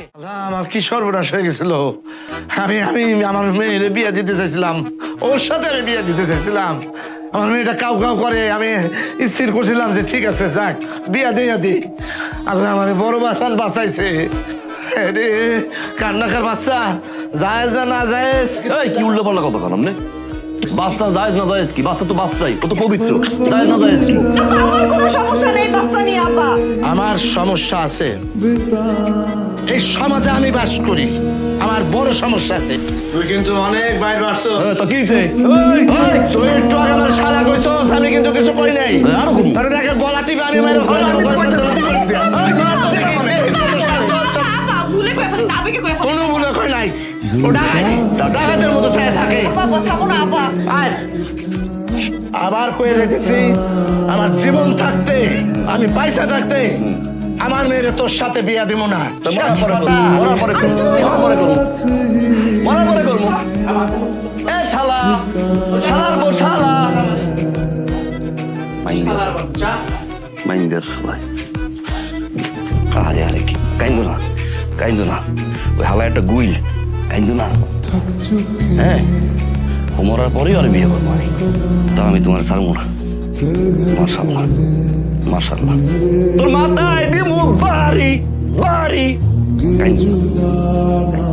বসে। আমার কি সর্বনাশ হয়ে গেছিল। আমি আমি আমার মেয়ের বিয়ে দিতে চাইছিলাম, ওর সাথে আমি বিয়ে দিতে চাইছিলাম। আমার মেয়েটা কাউ কাউ করে, আমি স্থির করছিলাম যে ঠিক আছে যাক বিয়া দিয়ে দিই। আল্লাহ আমার বড় বাসান বাঁচাইছে রে। কান্নাকার বাচ্চা জায়েজ না না জায়েজ? কি উল্টো পাল্টা কথা কান আপনি? বাচ্চা জায়েজ না জায়েজ কি? বাচ্চা তো বাচ্চাই, ও তো পবিত্র। জায়েজ না জায়েজ কি? আমার কোনো সমস্যা নেই বাচ্চা নিয়ে আব্বা। আমার সমস্যা আছে, এই সমাজে আমি বাস করি, আমার বড় সমস্যা আছে। তুই কিন্তু অনেক বাইরে আসছো। তা কি হয়েছে? তুই একটু আগে আমার শালা কইছস, আমি কিন্তু কিছু কই নাই। আরো কম। তাহলে দেখে গলা টিপে আমি মেরে ফেললাম। আব্বা ভুলে কই ফেলিস, আবেগে কই ফেলিস। কোনো মনে কই নাই, ও ডাকাতের মতো ছায়া থাকে। আব্বা থামো না আব্বা। আর আবার কয়ে যাইতেছি, আমার জীবন থাকতে, আমি পয়সা থাকতে আমার মেয়ের তোর সাথে বিয়া দিব না। এ শালা, শালার বউ শালা। মাইন্দের শালা। আরে আরে কি কাইন্দো না, কাইন্দো না। ওই হালা একটা গুইল, কাইন্দো না। হ্যাঁ, ও মরার পরেই আর বিয়ে করবো আমি। তা আমি তোমার ছাড়বো না। মাশাআল্লাহ, মাশাআল্লাহ। তোর মাথায় দিয়ে মুখ বাড়ি বাড়ি। কাইন্দো না।